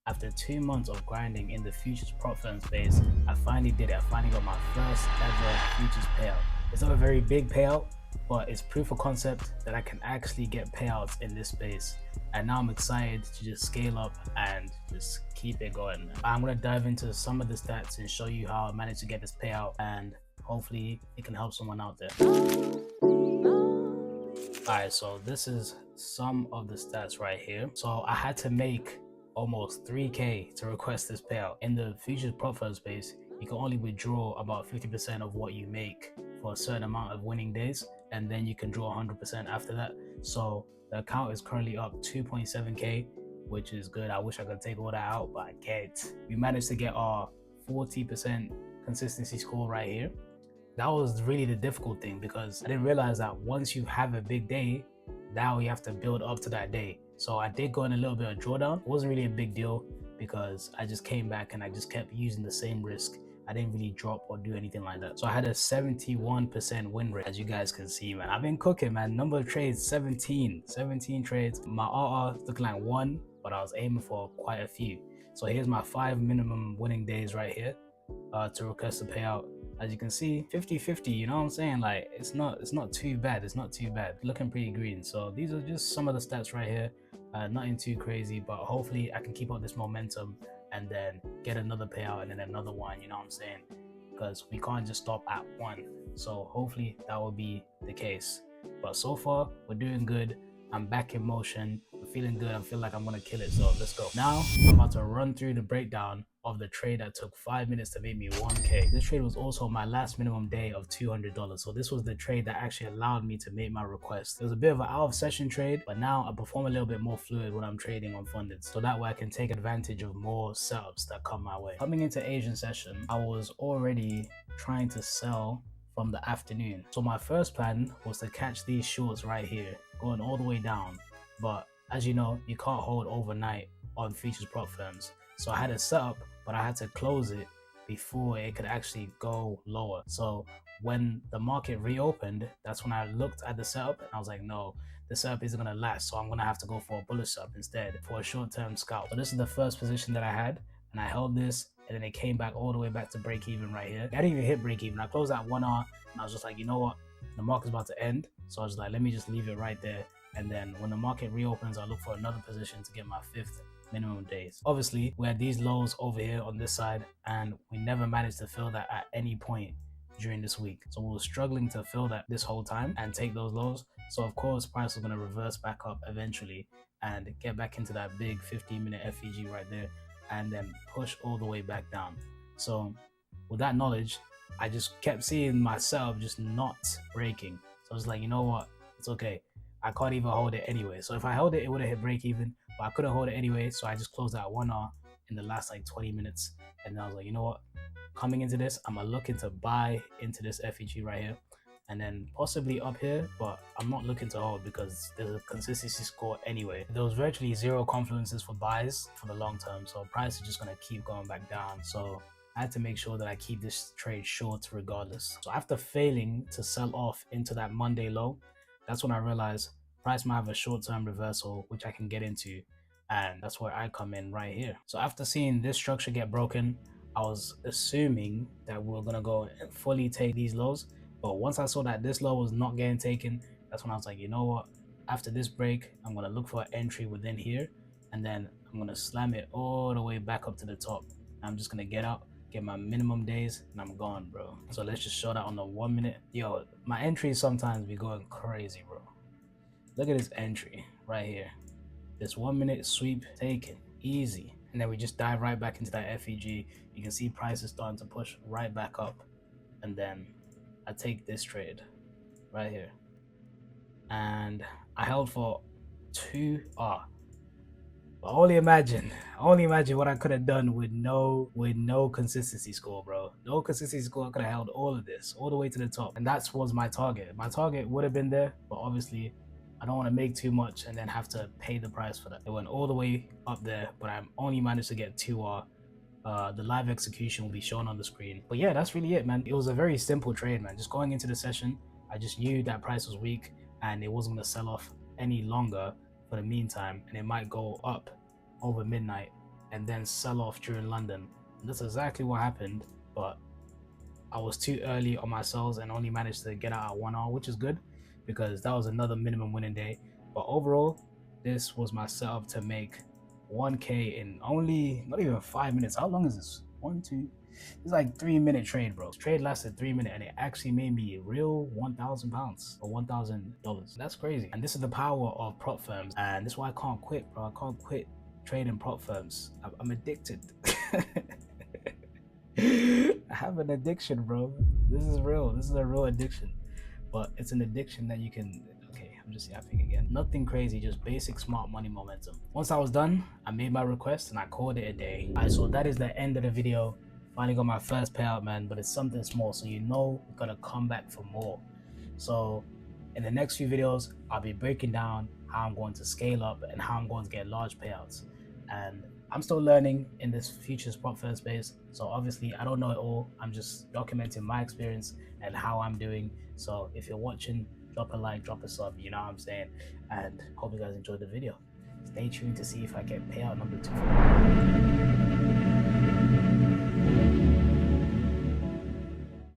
After 2 months of grinding in the futures prop firm space, I finally did it. I finally got my first ever futures payout. It's not a very big payout, but it's proof of concept that I can actually get payouts in this space. And now I'm excited to just scale up and just keep it going. I'm going to dive into some of the stats and show you how I managed to get this payout, and hopefully it can help someone out there. Alright, so this is some of the stats right here. So I had to make almost 3k to request this payout. In the futures prop firm space, you can only withdraw about 50% of what you make for a certain amount of winning days, and then you can draw 100% after that. So the account is currently up 2.7k, which is good. I wish I could take all that out, but I can't. We managed to get our 40% consistency score right here. That was really the difficult thing, because I didn't realize that once you have a big day, now you have to build up to that day. So I did go in a little bit of drawdown. It wasn't really a big deal because I just came back and I just kept using the same risk. I didn't really drop or do anything like that. So I had a 71% win rate, as you guys can see, man. I've been cooking, man. Number of trades, 17 trades. My RR is looking like 1, but I was aiming for quite a few. So here's my 5 minimum winning days right here to request a payout. As you can see, 50-50, you know what I'm saying? Like, it's not too bad. It's not too bad. Looking pretty green. So these are just some of the stats right here. Nothing too crazy, but hopefully I can keep up this momentum and then get another payout and then another one, you know what I'm saying? Because we can't just stop at one. So hopefully that will be the case. But so far, we're doing good. I'm back in motion. I'm feeling good. I feel like I'm gonna kill it. So let's go. Now I'm about to run through the breakdown of the trade that took 5 minutes to make me 1k. This trade was also my last minimum day of $200. So this was the trade that actually allowed me to make my request. It was a bit of an out of session trade, but now I perform a little bit more fluid when I'm trading on funded. So that way I can take advantage of more setups that come my way. Coming into Asian session, I was already trying to sell from the afternoon. So my first plan was to catch these shorts right here, going all the way down. But as you know, you can't hold overnight on futures prop firms. So I had a setup, but I had to close it before it could actually go lower. So when the market reopened, that's when I looked at the setup and I was like, no, the setup isn't gonna last. So I'm gonna have to go for a bullish setup instead for a short-term scalp. So this is the first position that I had, and I held this, and then it came back all the way back to break even right here. I didn't even hit break even. I closed at 1R and I was just like, you know what? The market's about to end. So I was like, let me just leave it right there. And then when the market reopens, I'll look for another position to get my 5th minimum days. Obviously, we had these lows over here on this side, and we never managed to fill that at any point during this week. So we were struggling to fill that this whole time and take those lows. So of course, price was going to reverse back up eventually and get back into that big 15-minute FEG right there, and then push all the way back down. So with that knowledge, I just kept seeing myself just not breaking. So I was like, you know what? It's okay. I can't even hold it anyway. So if I held it, it would have hit break even, but I couldn't hold it anyway. So I just closed out 1R in the last like 20 minutes. And then I was like, you know what? Coming into this, I'm gonna look into buy into this FEG right here, and then possibly up here, but I'm not looking to hold because there's a consistency score anyway. There was virtually zero confluences for buys for the long term. So price is just gonna keep going back down. So I had to make sure that I keep this trade short regardless. So after failing to sell off into that Monday low, that's when I realized price might have a short-term reversal, which I can get into, and that's where I come in right here. So after seeing this structure get broken, I was assuming that we were gonna go and fully take these lows, but once I saw that this low was not getting taken, that's when I was like, you know what? After this break, I'm gonna look for an entry within here, and then I'm gonna slam it all the way back up to the top. I'm just gonna get out, get my minimum days, and I'm gone, bro. So let's just show that on the 1 minute. Yo, my entries sometimes be going crazy, bro. Look at this entry right here. This 1 minute sweep taken, easy. And then we just dive right back into that FEG. You can see prices starting to push right back up. And then I take this trade right here. And I held for 2R. But only imagine what I could have done with no consistency score, bro. No consistency score. I could have held all of this all the way to the top, and that was my target. My target would have been there, but obviously I don't want to make too much and then have to pay the price for that. It went all the way up there, but I only managed to get 2R. The live execution will be shown on the screen. But yeah, that's really it, man. It was a very simple trade, man. Just going into the session, I just knew that price was weak and it wasn't going to sell off any longer for the meantime, and it might go up over midnight and then sell off during London. And that's exactly what happened, but I was too early on my sells and only managed to get out at 1 hour, which is good because that was another minimum winning day. But overall, this was my setup to make 1K in only not even 5 minutes. How long is this? One, two. It's like 3 minute trade, bro. This trade lasted 3 minutes and it actually made me a real £1,000 or $1,000. That's crazy. And this is the power of prop firms. And this is why I can't quit, bro. I can't quit trading prop firms. I'm addicted. I have an addiction, bro. This is real. This is a real addiction. But it's an addiction that you can. Okay, I'm just yapping again. Nothing crazy, just basic smart money momentum. Once I was done, I made my request and I called it a day. Alright, so that is the end of the video. Finally got my first payout, man, but it's something small, so you know we're gonna come back for more. So in the next few videos, I'll be breaking down how I'm going to scale up and how I'm going to get large payouts. And I'm still learning in this futures prop firm space, so obviously I don't know it all. I'm just documenting my experience and how I'm doing. So if you're watching, drop a like, drop a sub, you know what I'm saying? And hope you guys enjoyed the video. Stay tuned to see if I get payout number 2.